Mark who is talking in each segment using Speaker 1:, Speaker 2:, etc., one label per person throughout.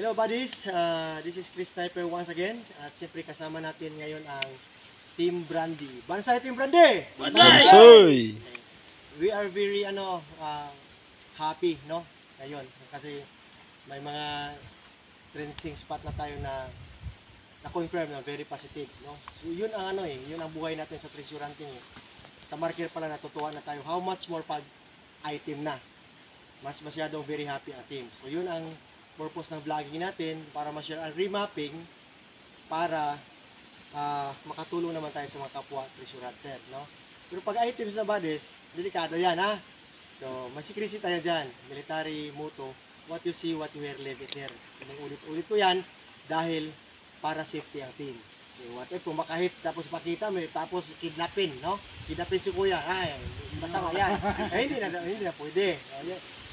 Speaker 1: Hello buddies, this is Chris Sniper once again. At siyempre kasama natin ngayon ang Team Brandy. Bansay Team Brandy!
Speaker 2: Bansay!
Speaker 1: We are very happy, no? Ngayon kasi may mga trending spot na tayo na na-confirm na very positive, no? So yun ang yun ang buhay natin sa treasure hunting. Sa marker pala natutuwa na tayo. How much more pag item na? Mas masyadong very happy ang team. So yun ang purpose ng vlogging natin, para ma-share ang remapping para makatulong naman tayo sa mga kapwa treasure hunter, no? Pero pag items na buddies, delikado yan, ha? So may secrecy tayo dyan, military motto, what you see, what you hear, leave it here. Ulit ko yan dahil para safety ang team. So, what if kung makahits tapos pakita mo, tapos kidnapin, no? Kidnapin si kuya, ay, masama yan. Hindi na pwede.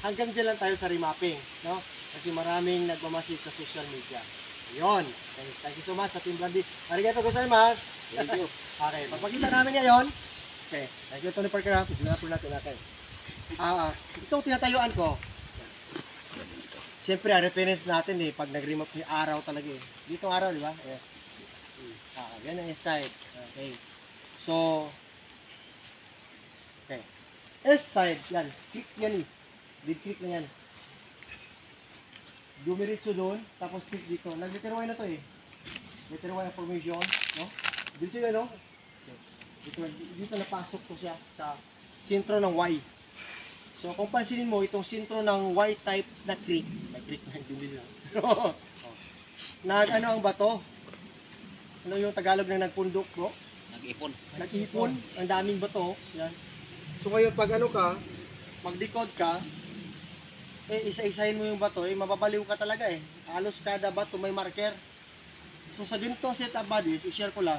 Speaker 1: Hanggang dyan lang tayo sa remapping, no? Kasi maraming nagmamasid sa social media. Yun. Okay. Thank you so much sa Team Brandy. Arigato gozaimasu. Thank you. Okay, pagpakita namin ngayon. Okay, thank you Tony Parker. Pinapur natin natin. Itong tinatayuan ko. Siyempre, reference natin pag nag-remap yung araw talaga Dito ang araw, di ba? Yes. Yan ang side. Okay. So, okay. S-side, yan. Click yan Click na yan. Dumiritso doon, tapos click dito. Nag-letter Y na to Letter Y formation, no? Dito yun, no? Okay. Dito napasok ko siya sa sentro ng Y. So, kung pansinin mo, itong sentro ng Y-type na creek. May creek na hindi dito. Ano ang bato? Ano yung Tagalog na nagpundok, bro?
Speaker 2: Nag-ipon.
Speaker 1: Nag-ipon. Ang daming bato. Yan. So, ngayon, pag mag-decode ka, isa-isahin mo yung bato, mababaliw ka talaga Halos kada bato may marker. So sa ganitong setup buddies, i-share ko lang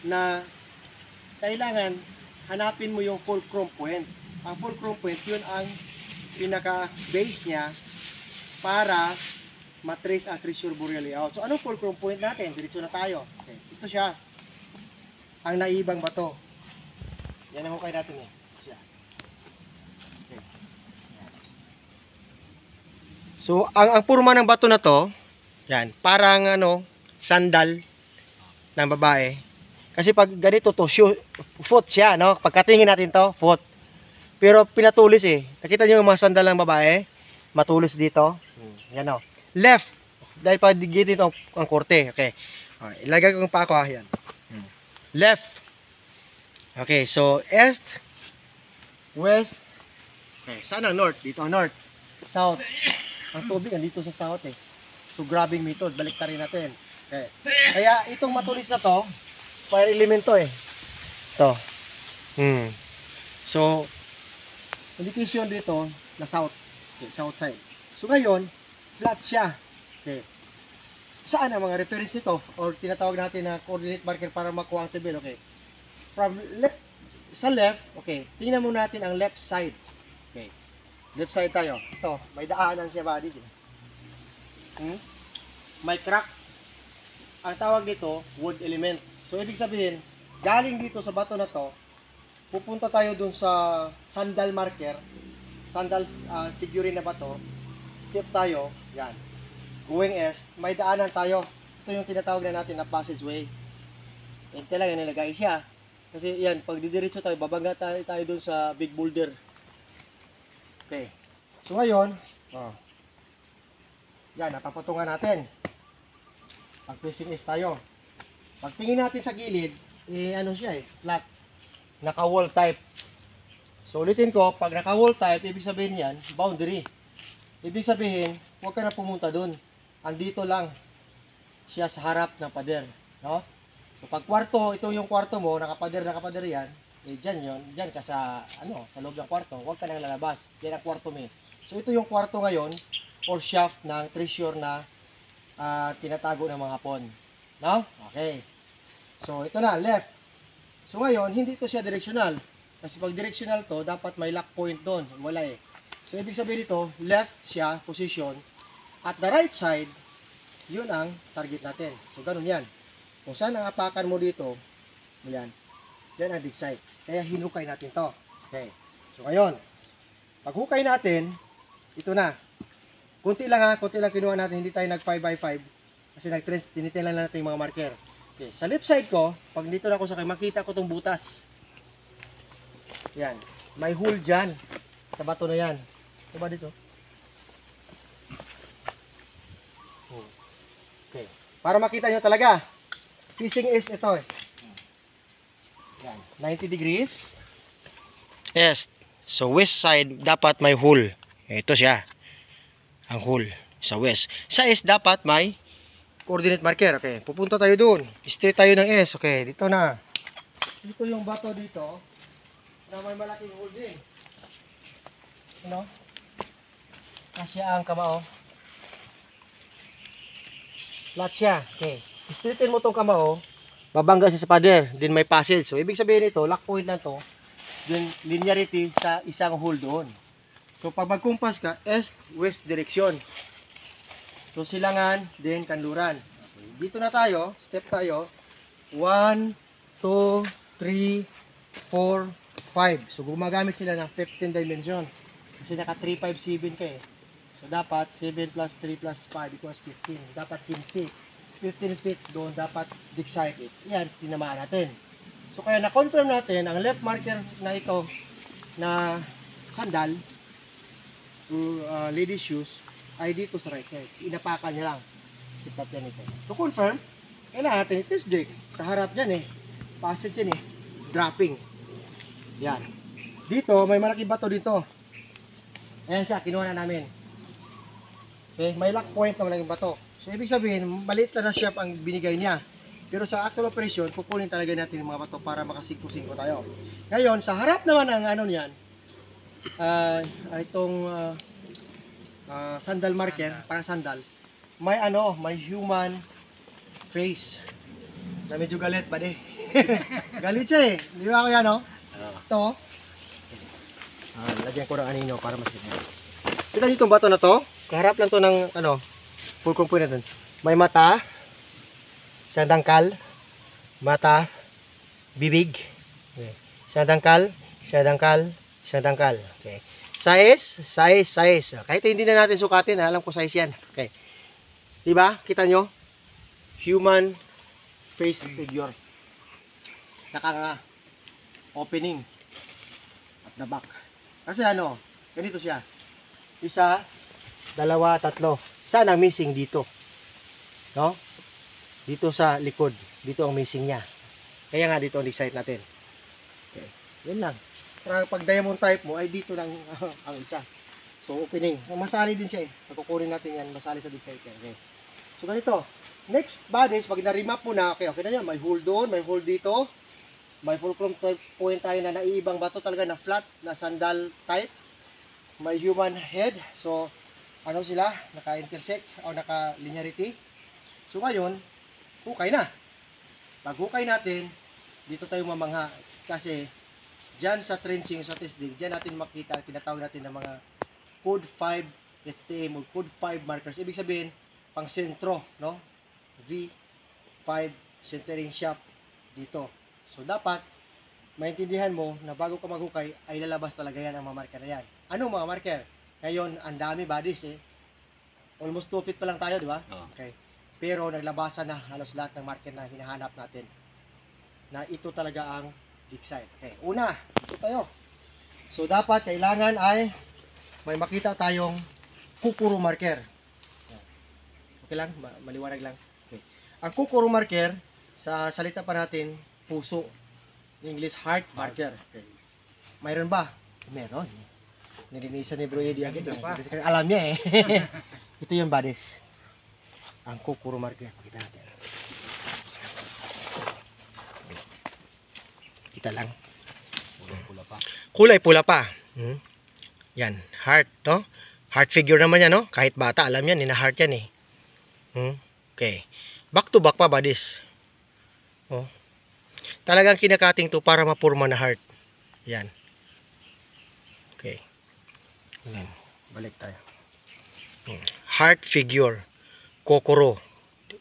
Speaker 1: na kailangan hanapin mo yung fulcrum point. Ang fulcrum point, yun ang pinaka-base niya para matrace ang treasure burial layout. So anong fulcrum point natin? Diretso na tayo. Okay. Ito siya. Ang naibang bato. Yan ang hukay natin So, ang purma ng bato na to, yan, parang sandal ng babae. Kasi pag ganito to, foot siya, no? Pagkatingin natin to, foot. Pero pinatulis Nakita niyo yung mga sandal ng babae? Matulis dito. Yan Left. Dahil pag dito ang korte. Okay. Ilagay ko pa ako yan. Left. Okay, so east, west. Okay, saan ang north? Dito ang north. South. Ang tubig andito sa south So grabbing method, balik rin natin. Okay. Kaya itong matulis na to, fire elemento Ito. So indication dito na south. Okay, south side. So ngayon, flat siya. Okay. Saan ang mga reference nito or tinatawag natin na coordinate marker para makuha ang table? Okay. From left, okay. Tingnan muna natin ang left side. Okay. Left side tayo. Ito, may daanan siya buddies May crack. Ang tawag nito, wood element. So, ibig sabihin, galing dito sa bato na to, pupunta tayo dun sa sandal marker, sandal figurine na bato, step tayo, yan. Going east, may daanan tayo. Ito yung tinatawag na natin na passageway. Yan talaga nilagay siya. Kasi yan, pag didiretso tayo, babangga tayo dun sa big boulder. Okay. So ngayon, yan, napapatungan natin. Pag facing east tayo. Pag tingin natin sa gilid, siya flat. Naka-wall type. So ulitin ko, pag naka-wall type, ibig sabihin yan, boundary. Ibig sabihin, huwag ka na pumunta dun. Andito lang siya sa harap ng pader. No? So pag kwarto, ito yung kwarto mo, nakapader yan. Diyan ka sa loob ng kwarto, huwag ka nang lalabas. Yan ang kwarto mo. So ito yung kwarto ngayon or shaft ng treasure na tinatago ng mga Hapon. No? Okay. So ito na, left. So ngayon, hindi ito siya directional. Kasi pag directional to, dapat may lock point doon. Wala So ibig sabihin ito, left siya, position. At the right side, yun ang target natin. So ganun yan. Kung saan ang apakan mo dito, yan. Yan ang dig site. Kaya hinukay natin to. Okay. So ngayon, pag hukay natin, ito na. Kunti lang kinuha natin, hindi tayo nag 5x5 kasi nag-trace, tinitilan lang natin yung mga marker. Okay, sa left side ko, pag dito na ako sa makita ko tong butas. Yan, may hole dyan sa bato na yan. Ito ba dito? Okay, para makita nyo talaga, fishing is ito eh. Yan, 90 degrees. Yes, so west side dapat may hole. Ito siya, ang hole sa west. Sa east dapat may coordinate marker. Okay, pupunta tayo doon. Straight tayo ng S. Okay, dito na. Dito yung bato dito na may malaking hole din. Ano? Kasya ang kamao. Flat siya. Okay. Straighten mo tong kamao. Babangga siya sa pader. Then may passage. So, ibig sabihin ito, lock point lang to. Then, linearity sa isang hole doon. So, pag magkumpas ka, east-west direction. So, silangan, then kanluran. Okay. Dito na tayo, step tayo. 1, 2, 3, 4, 5. So, gumagamit sila ng 15 dimension. Kasi naka 3, 5, 7 ka eh. So, dapat 7 plus 3 plus 5 equals 15. Dapat 15. 15 feet doon, dapat dig-sighted. Yan, tinamaan natin. So, kaya na-confirm natin, ang left marker na ito, na sandal, ladies shoes, ay dito sa right side. Inapakan niya lang. Sipat yan ito. To confirm, kailangan natin i-test dig. Sa harap yan eh. Passage yan eh. Dropping. Yan. Dito, may malaki bato dito. Ayan siya, kinuha na namin. Okay, may lock point na malaking bato. So, ibig sabihin, maliit na siya ang binigay niya. Pero sa actual operation, kukunin talaga natin yung mga bato para makasingko-singko tayo. Ngayon, sa harap naman ng ano niyan, itong sandal marker, parang sandal, may ano, may human face na medyo galit ba de? Galit siya eh. Di ba ako yan, no? Ito. Lagyan ko ng anino para mas kita nyo itong bato na to. Kaharap lang to ng ano, full component natin. May mata, isang dangkal, mata, bibig, okay. Isang dangkal, isang dangkal, isang dangkal. Okay. Size. Kahit hindi na natin sukatin, alam ko size yan. Okay. Diba? Kita nyo? Human face figure. Nakanga opening at the back. Kasi ano, ganito siya. Isa, dalawa, tatlo. Isa na missing dito. No? Dito sa likod. Dito ang missing niya. Kaya nga dito ang decide natin. Okay. Yun lang. Para pag diamond type mo, ay dito lang ang isa. So, opening. Masali din siya eh. Pagkukunin natin yan, masali sa decide. Okay. So, ganito. Next bodies, pag na-remap mo na, okay na yan. May hole doon, may hole dito. May fulcrum point tayo na naiibang bato talaga na flat, na sandal type. May human head. So, ano sila? Naka-intersect o naka-linearity. So, ngayon, hukay na. Pag hukay natin, dito tayo mamangha. Kasi, dyan sa trenching, sa test dig, dyan natin makita, tinatawag natin ng mga code 5 HTM o code 5 markers. Ibig sabihin, pang sentro, no? V5 centering shaft dito. So, dapat, maintindihan mo na bago ka maghukay, ay lalabas talaga yan ang mga marker na yan. Ano mga marker? Ngayon, ang dami bodies eh. Almost 2 feet pa lang tayo, di ba? Okay. Pero naglabasan na halos lahat ng marker na hinahanap natin. Na ito talaga ang dig site. Okay. Una, ito tayo. So, dapat, kailangan ay may makita tayong kukuro marker. Okay lang? Maliwanag lang. Okay. Ang kukuro marker, sa salita pa natin, puso. English heart marker. Okay. Mayroon ba? Meron. Nilinisan ni Bro Eddie agad. Alam niya eh. Ito yung bodies. Ang kukuro marker. Pakita natin. Kita lang. Kulay pula pa. Yan. Heart, no? Heart figure naman yan, no? Kahit bata, alam yan. Ina-heart yan eh. Okay. Back to back pa bodies. Oh. Talagang kinakating to para mapurma na heart. Yan. Okay. Yan. Balik tayo. Heart figure. Kokoro.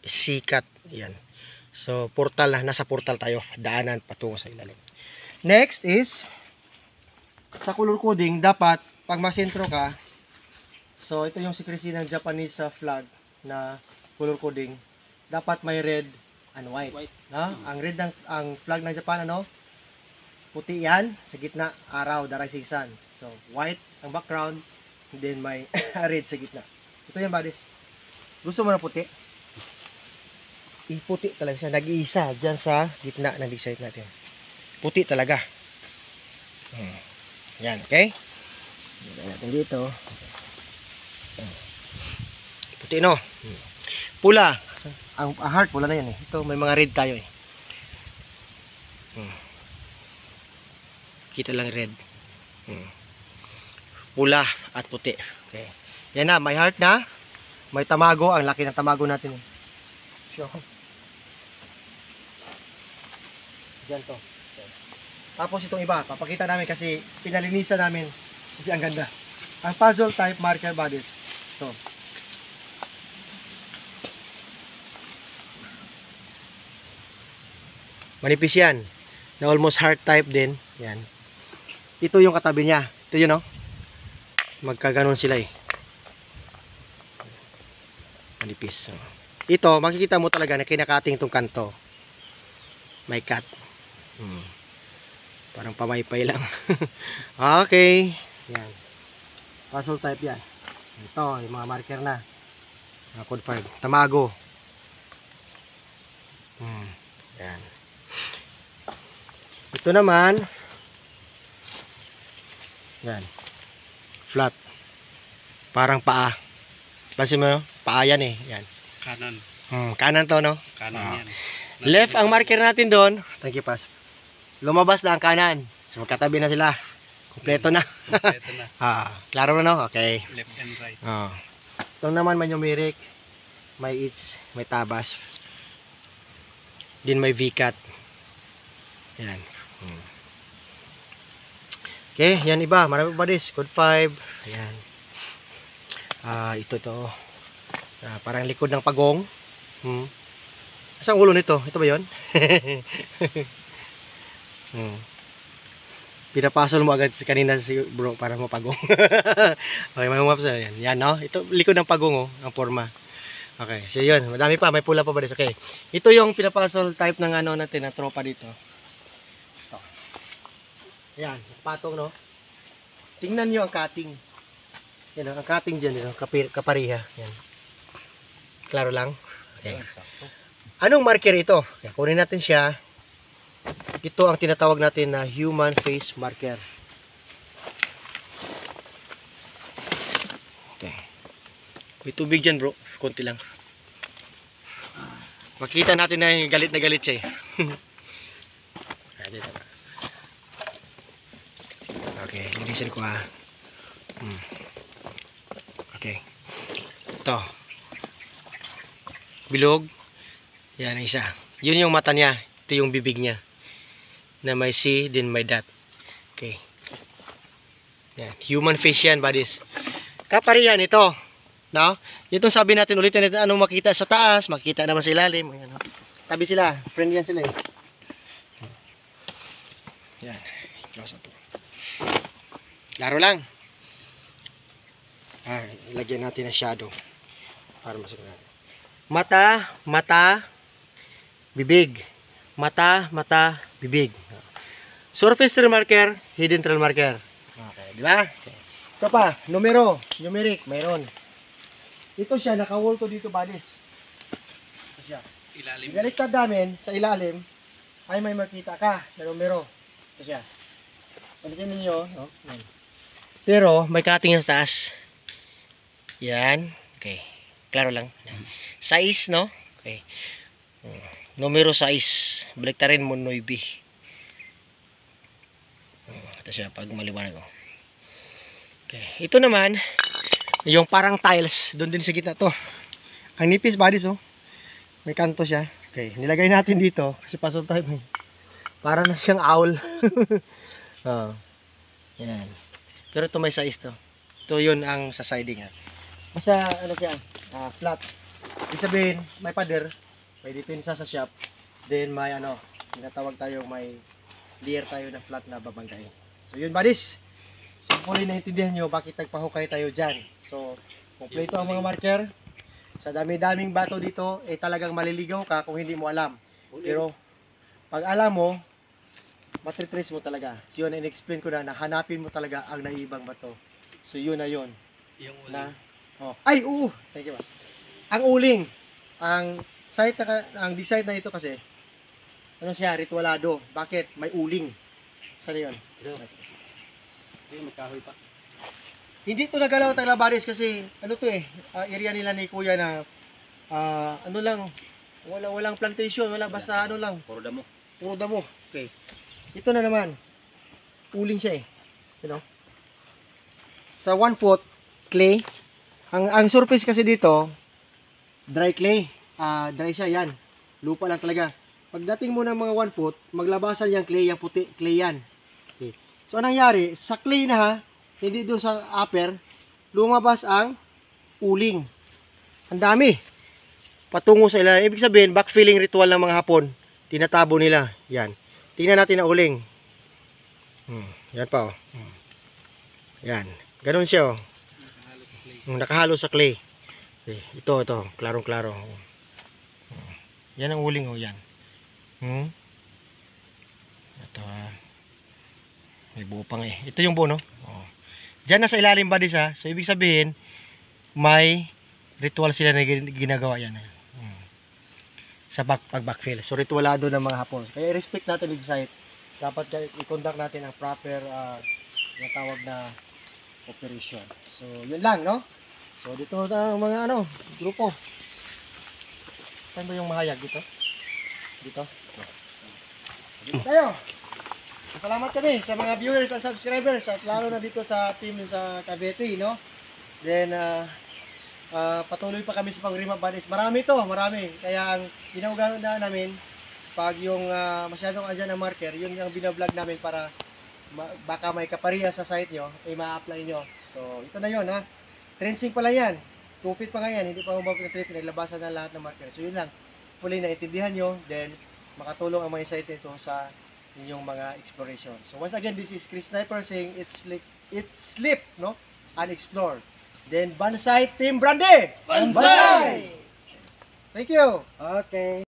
Speaker 1: Sikat. Yan. So, portal na. Nasa portal tayo. Daanan patungo sa ilalim. Next is, sa color coding, dapat, pag masentro ka, So ito yung secrecy ng Japanese flag na color coding. Dapat may red and white. No? Ang red ang flag ng Japan ano? Puti yan, sa gitna araw, the rising sun. So white ang background, then may red sa gitna. Ito yan, buddies. Gusto mo na puti? Puti talaga siya, nag-iisa diyan sa gitna ng design natin. Puti talaga. Yan, okay? Lagyan natin dito. Puti no. Pula. Ang heart pula na yan eh. Ito may mga red tayo eh. Kita lang red. Pula at puti. Okay. Yan na, may heart na. May tamago, ang laki ng tamago natin. Sure. Diyan to. Okay. Tapos itong iba, papakita namin kasi pinalinisan namin kasi ang ganda. Ang puzzle type marker bodies. Ito. Manipis yan. Na almost heart type din. Yan. Ito yung katabi niya. Ito yun, no? Magkaganon sila eh. Manipis. So. Ito, makikita mo talaga na kinakating itong kanto. May cut. Parang pamaypay lang. Okay. Yan. Puzzle type yan. Ito, yung mga marker na. Mga code 5. Tamago. Yan. Ito naman. Yan. Flat. Parang paa. Pansin mo, no? Paa yan eh. Yan.
Speaker 2: Kanan.
Speaker 1: Kanan to, no?
Speaker 2: Kanan yan.
Speaker 1: Left ang marker natin doon. Thank you, Pas. Lumabas na ang kanan. So, magkatabi na sila. Kompleto na.
Speaker 2: Kompleto na.
Speaker 1: Klaro na, no? Okay.
Speaker 2: Left and right.
Speaker 1: Ito naman may numeric. May each. May tabas. Din may V-cut. Yan. Okay, yan iba. Marami pa dis. Code 5. Ayan. Ito to. Parang likod ng pagong. Asang ulo nito? Ito ba yun? Pinapasol mo agad kanina si bro para mapagong. Okay, may maps na yan. Yan, no? Ito, likod ng pagong, oh, ang forma. Okay, so yun. Madami pa. May pula pa ba dis? Okay. Ito yung pinapasol type ng ano natin, na tropa dito. Ito. Yan, patong, no? Tingnan nyo ang cutting. Yan, ang cutting dyan, no? Kapariha. Yan. Klaro lang? Okay. Anong marker ito? Kunin natin siya. Ito ang tinatawag natin na human face marker. Okay. May tubig dyan, bro. Konti lang. Makita natin na galit siya eh. Okay, linisin ko ha. Okay. Ito. Bilog. Yan ang isa. Yun yung mata niya. Ito yung bibig niya. Na may C, din may dot. Okay. Yan. Human face yan, buddies. Kaparihan ito. No? Itong sabi natin ulitin natin anong makita sa taas, makita naman sa ilalim. Ayan, no? Tabi sila. Friend yan sila eh. Yan. Laro lang. Ilagyan natin ang shadow. Para masuk natin. Mata, bibig. Mata, bibig. Surface trail marker, hidden trail marker. Okay, di ba? Ito pa, numeric, mayroon. Ito siya, nakawall to dito, buddies. Ito siya.
Speaker 2: Ilalim.
Speaker 1: Ibaliktad namin sa ilalim, ay may makita ka na numero. Ito siya. Pansin ninyo, no? Pero, may cutting sa taas. Yan. Okay. Klaro lang. Size, no? Okay. Numero 6. Baliktarin mo 9. Ito siya pag maliwanag ko. Okay. Ito naman, yung parang tiles, doon din sa gitna to. Ang nipis, buddies, oh. May kanto siya. Okay. Nilagay natin dito kasi puzzle type. Para na siyang owl. Yan. Pero ito may size to. Ito yun ang sa siding. Basta ano siya, flat. Ibig sabihin, may pader, may depensa sa shop, then may ano, tinatawag tayo may layer tayo na flat na babanggain. So yun, buddies. So hopefully naintindihan nyo bakit nagpahukay tayo dyan. So, kompleto ang mga marker. Sa dami-daming bato dito, talagang maliligaw ka kung hindi mo alam. Pero, pag alam mo, matritrace mo talaga. So, yun, in-explain ko na hanapin mo talaga ang naiibang bato. So, yun na yun.
Speaker 2: Yung
Speaker 1: Na, ay, oo! Thank you, boss. Ang uling, ang di site na ito kasi, ano siya, ritualado. Bakit? May uling. Saan yun?
Speaker 2: magkahoy pa.
Speaker 1: Hindi ito nagalaw Taglabares kasi ano to area nila ni Kuya na ano lang, walang plantation, wala basta ano lang,
Speaker 2: Puro damo.
Speaker 1: puro damo. Okay. Ito na naman. Uling siya You know? Sa 1 foot clay. Ang surface kasi dito dry clay. Dry siya yan. Lupa lang talaga. Pagdating mo ng mga 1 foot, maglabasan yung clay, yung puti, clay yan. Okay. So, anong nangyari? Sa clay na hindi doon sa upper, lumabas ang uling. Ang dami. Patungo sa ilalim. Ibig sabihin, backfilling ritual ng mga Hapon. Tinatabo nila. Yan. Tingnan natin ang uling. Yan pa Yan. Ganun siya nakahalo sa clay. Okay. Ito. Klarong-klaro. Yan ang uling yan. Ito may buo pang Ito yung buo, no? Diyan na sa ilalim ba disa? So ibig sabihin may ritual sila na ginagawa yan. Sa pag-backfill. So ritualado ng mga Hapon. Kaya i-respect natin yung site. Dapat i-conduct natin ang proper yung tawag na operation. So yun lang, no? So dito ang mga grupo. Saan ba yung mahayag dito? Dito tayo. Salamat kami sa mga viewers at subscribers at lalo na dito sa team sa Cavite, no? Then patuloy pa kami sa pag-remap badis. Marami. Kaya ang ginagawa namin pag yung masyadong andyan na marker, yun yung binablog namin para baka may kapariya sa site nyo, ma-apply nyo. So ito na yun, ha. Trenching pala yan. 2 feet pa nga yan, hindi pa umabot ng 3 feet, naglabasan na lahat ng marker. So yun lang. Fully naintindihan nyo, then makatulong ang mga insight nito sa inyong mga exploration. So once again, this is Chris Sniper saying it's sleep, no? Unexplored. Then Bansai Team Brandy!
Speaker 2: Bansai!
Speaker 1: Thank you! Okay.